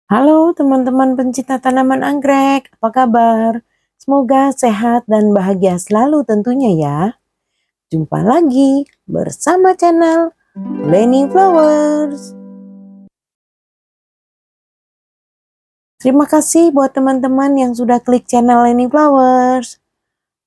Halo teman-teman pencinta tanaman anggrek, apa kabar? Semoga sehat dan bahagia selalu tentunya ya. Jumpa lagi bersama channel Leni Flowers. Terima kasih buat teman-teman yang sudah klik channel Leni Flowers.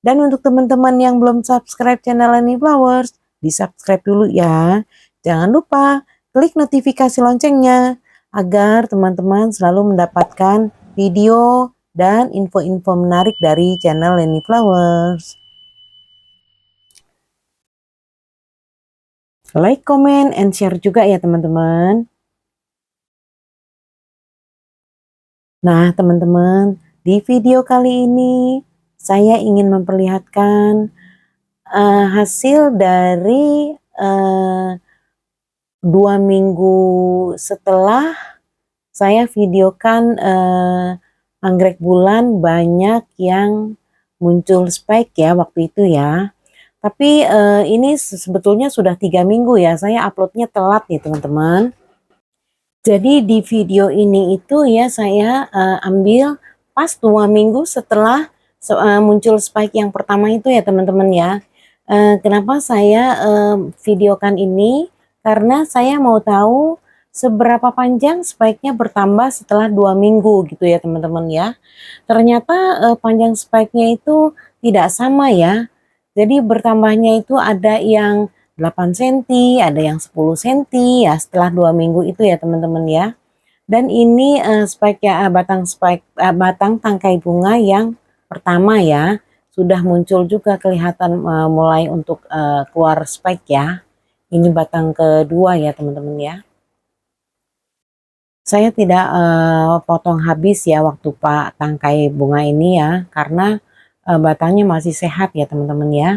Dan untuk teman-teman yang belum subscribe channel Leni Flowers, di subscribe dulu ya. Jangan lupa klik notifikasi loncengnya agar teman-teman selalu mendapatkan video dan info-info menarik dari channel Leni Flowers. Like, comment, and share juga ya teman-teman. Nah teman-teman, di video kali ini saya ingin memperlihatkan hasil dari 2 minggu setelah saya videokan anggrek bulan banyak yang muncul spike ya waktu itu ya. Tapi ini sebetulnya sudah 3 minggu ya, saya uploadnya telat nih teman-teman. Jadi di video ini itu ya saya ambil pas 2 minggu setelah muncul spike yang pertama itu ya teman-teman ya. Kenapa saya videokan ini? Karena saya mau tahu seberapa panjang spike-nya bertambah setelah 2 minggu gitu ya teman-teman ya. Ternyata panjang spike-nya itu tidak sama ya. Jadi bertambahnya itu ada yang 8 cm, ada yang 10 cm ya setelah 2 minggu itu ya teman-teman ya. Dan ini spike ya, batang tangkai bunga yang pertama ya. Sudah muncul juga kelihatan mulai untuk keluar spike ya. Ini batang kedua ya teman-teman ya. Saya tidak potong habis ya waktu Pak tangkai bunga ini ya, karena batangnya masih sehat ya teman-teman ya.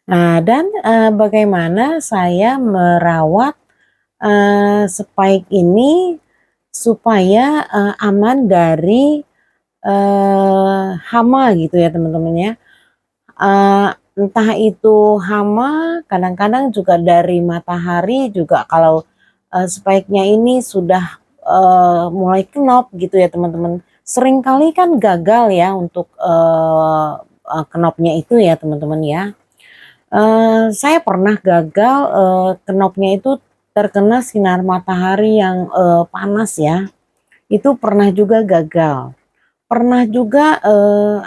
Nah, dan bagaimana saya merawat spike ini supaya aman dari hama gitu ya teman-teman ya. Entah itu hama, kadang-kadang juga dari matahari juga kalau spike-nya ini sudah mulai kenop gitu ya teman-teman. Seringkali kan gagal ya untuk kenopnya itu ya teman-teman ya. Saya pernah gagal kenopnya itu terkena sinar matahari yang panas ya. Itu pernah juga gagal. Pernah juga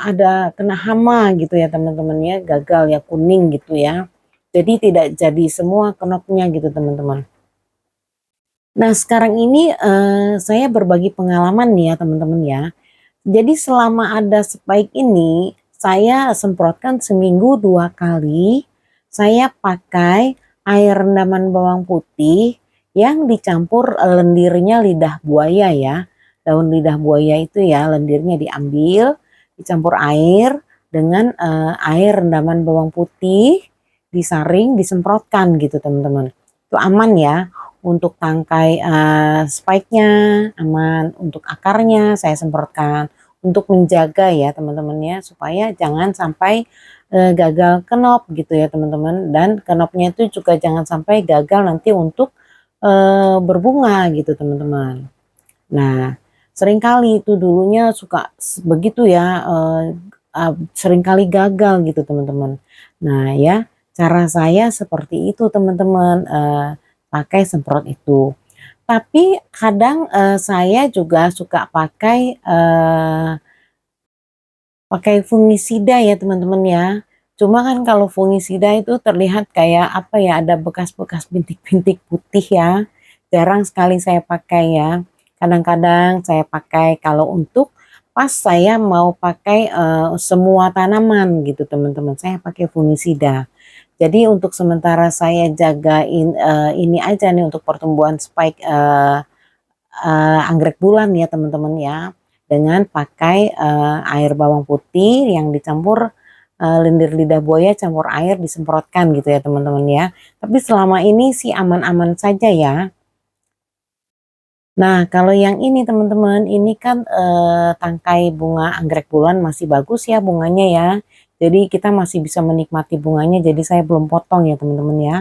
ada kena hama gitu ya teman-teman ya, gagal ya kuning gitu ya. Jadi tidak jadi semua kenopnya gitu teman-teman. Nah sekarang ini saya berbagi pengalaman nih ya teman-teman ya. Jadi selama ada spike ini saya semprotkan seminggu 2 kali. Saya pakai air rendaman bawang putih yang dicampur lendirnya lidah buaya ya. Daun lidah buaya itu ya lendirnya diambil, dicampur air dengan air rendaman bawang putih, disaring, disemprotkan gitu teman-teman. Itu aman ya untuk tangkai spike-nya, aman untuk akarnya saya semprotkan untuk menjaga ya teman-teman ya supaya jangan sampai gagal kenop gitu ya teman-teman, dan kenopnya itu juga jangan sampai gagal nanti untuk berbunga gitu teman-teman. Nah, seringkali itu dulunya suka begitu ya, seringkali gagal gitu teman-teman. Nah ya, cara saya seperti itu teman-teman, pakai semprot itu. Tapi kadang saya juga suka pakai fungisida ya teman-teman ya. Cuma kan kalau fungisida itu terlihat kayak apa ya, ada bekas-bekas bintik-bintik putih ya. Jarang sekali saya pakai ya. Kadang-kadang saya pakai kalau untuk pas saya mau pakai semua tanaman gitu teman-teman. Saya pakai fungisida. Jadi untuk sementara saya jagain ini aja nih untuk pertumbuhan spike anggrek bulan ya teman-teman ya, dengan pakai air bawang putih yang dicampur lendir lidah buaya campur air disemprotkan gitu ya teman-teman ya. Tapi selama ini sih aman-aman saja ya. Nah kalau yang ini teman-teman, ini kan tangkai bunga anggrek bulan masih bagus ya bunganya ya. Jadi kita masih bisa menikmati bunganya, jadi saya belum potong ya teman-teman ya.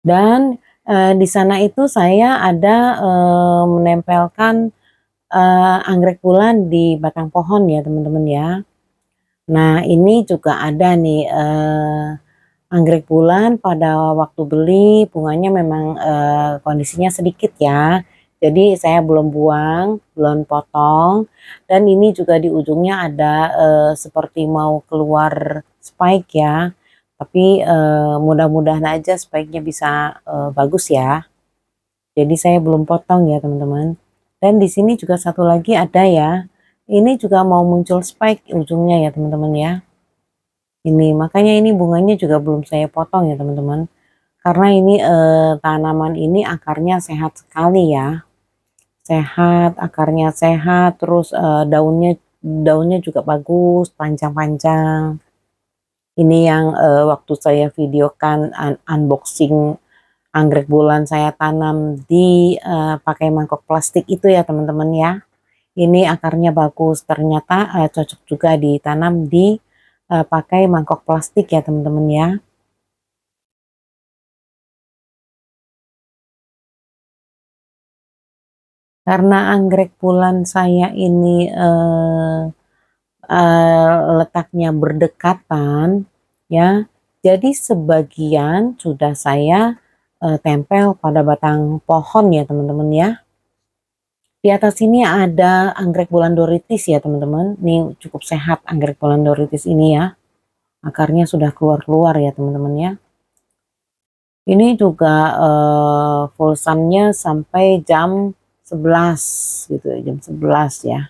Dan Di sana itu saya ada menempelkan anggrek bulan di batang pohon ya teman-teman ya. Nah ini juga ada nih anggrek bulan pada waktu beli bunganya memang kondisinya sedikit ya. Jadi saya belum buang, belum potong. Dan ini juga di ujungnya ada seperti mau keluar spike ya. Tapi mudah-mudahan aja spike-nya bisa bagus ya. Jadi saya belum potong ya teman-teman. Dan di sini juga satu lagi ada ya. Ini juga mau muncul spike ujungnya ya teman-teman ya. Ini makanya ini bunganya juga belum saya potong ya teman-teman. Karena ini tanaman ini akarnya sehat sekali ya. Sehat, akarnya sehat, terus daunnya juga bagus, panjang-panjang. Ini yang waktu saya videokan unboxing anggrek bulan saya tanam di pakai mangkok plastik itu ya teman-teman ya. Ini akarnya bagus, ternyata cocok juga ditanam di pakai mangkok plastik ya teman-teman ya. Karena anggrek bulan saya ini letaknya berdekatan ya, jadi sebagian sudah saya tempel pada batang pohon ya teman-teman ya. Di atas ini ada anggrek bulan doritis ya teman-teman. Ini cukup sehat anggrek bulan doritis ini ya. Akarnya sudah keluar-keluar ya teman-teman ya. Ini juga full sunnya sampai jam 11 gitu ya, jam 11 ya.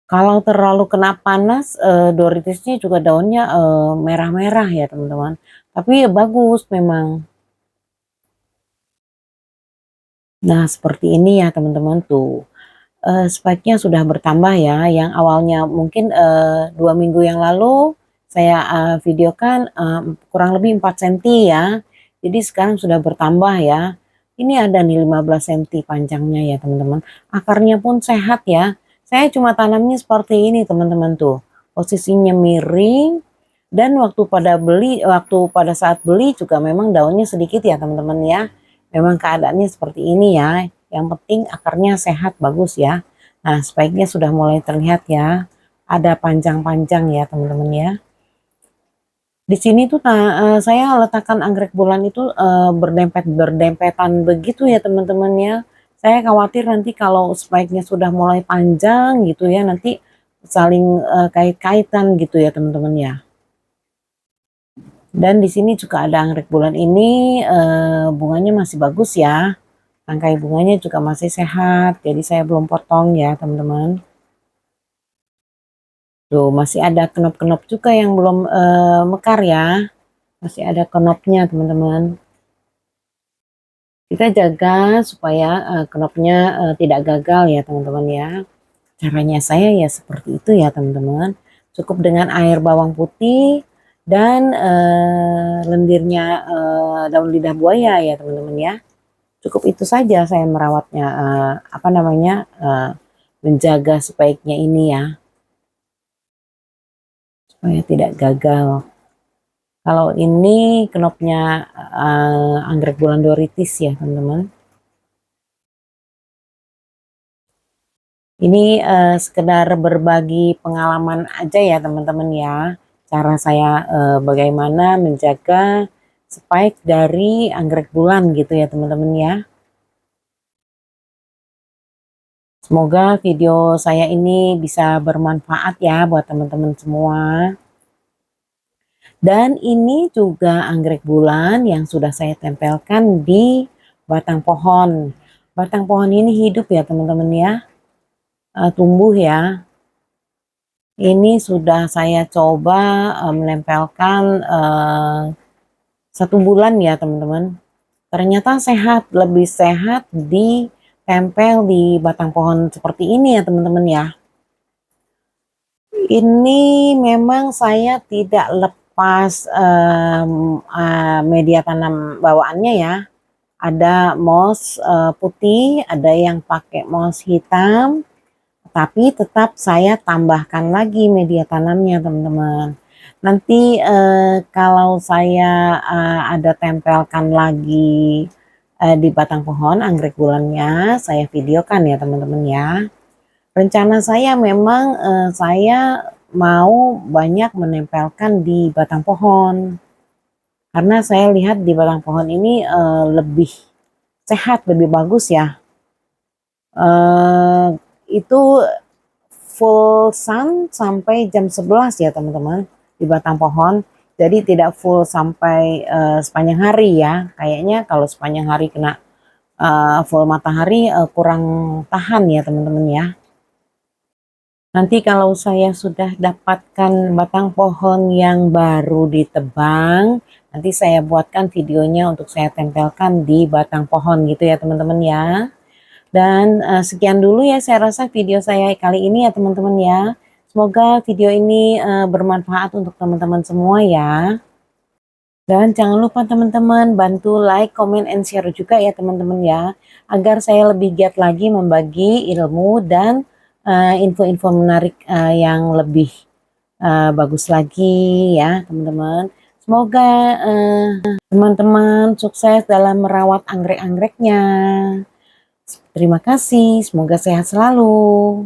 Kalau terlalu kena panas, doritisnya juga daunnya merah-merah ya teman-teman. Tapi ya bagus memang. Nah seperti ini ya teman-teman tuh. Spike-nya sudah bertambah ya. Yang awalnya mungkin 2 minggu yang lalu saya videokan kurang lebih 4 cm ya. Jadi sekarang sudah bertambah ya. Ini ada nih 15 cm panjangnya ya teman-teman. Akarnya pun sehat ya. Saya cuma tanamnya seperti ini teman-teman tuh. Posisinya miring dan waktu pada saat beli juga memang daunnya sedikit ya teman-teman ya. Memang keadaannya seperti ini ya. Yang penting akarnya sehat bagus ya. Nah, spike-nya sudah mulai terlihat ya. Ada panjang-panjang ya teman-teman ya. Di sini tuh saya letakkan anggrek bulan itu berdempetan begitu ya teman-teman ya. Saya khawatir nanti kalau spike-nya sudah mulai panjang gitu ya, nanti saling kait-kaitan gitu ya teman-teman ya. Dan di sini juga ada anggrek bulan ini bunganya masih bagus ya. Tangkai bunganya juga masih sehat, jadi saya belum potong ya teman-teman. Tuh masih ada kenop-kenop juga yang belum mekar ya. Masih ada kenopnya teman-teman. Kita jaga supaya kenopnya tidak gagal ya teman-teman ya. Caranya saya ya seperti itu ya teman-teman. Cukup dengan air bawang putih dan lendirnya daun lidah buaya ya teman-teman ya. Cukup itu saja saya merawatnya, menjaga spike-nya ini ya, supaya tidak gagal. Kalau ini kenopnya anggrek bulan doritis ya teman-teman. Ini sekedar berbagi pengalaman aja ya teman-teman ya. Cara saya bagaimana menjaga spike dari anggrek bulan gitu ya teman-teman ya. Semoga video saya ini bisa bermanfaat ya buat teman-teman semua. Dan ini juga anggrek bulan yang sudah saya tempelkan di batang pohon. Batang pohon ini hidup ya teman-teman ya. Tumbuh ya. Ini sudah saya coba menempelkan 1 bulan ya teman-teman. Ternyata sehat, lebih sehat ditempel di batang pohon seperti ini ya teman-teman ya. Ini memang saya tidak lepas media tanam bawaannya ya. Ada moss putih, ada yang pakai moss hitam, tapi tetap saya tambahkan lagi media tanamnya teman-teman. Nanti kalau saya ada tempelkan lagi di batang pohon anggrek bulannya, saya videokan ya teman-teman ya. Rencana saya memang saya mau banyak menempelkan di batang pohon. Karena saya lihat di batang pohon ini lebih sehat, lebih bagus ya. Itu full sun sampai jam 11 ya teman-teman di batang pohon. Jadi tidak full sampai sepanjang hari ya. Kayaknya kalau sepanjang hari kena full matahari kurang tahan ya teman-teman ya. Nanti kalau saya sudah dapatkan batang pohon yang baru ditebang, nanti saya buatkan videonya untuk saya tempelkan di batang pohon gitu ya teman-teman ya. Dan sekian dulu ya saya rasa video saya kali ini ya teman-teman ya. Semoga video ini bermanfaat untuk teman-teman semua ya. Dan jangan lupa teman-teman bantu like, comment, and share juga ya teman-teman ya. Agar saya lebih giat lagi membagi ilmu dan info-info menarik yang lebih bagus lagi ya teman-teman. Semoga teman-teman sukses dalam merawat anggrek-anggreknya. Terima kasih, semoga sehat selalu.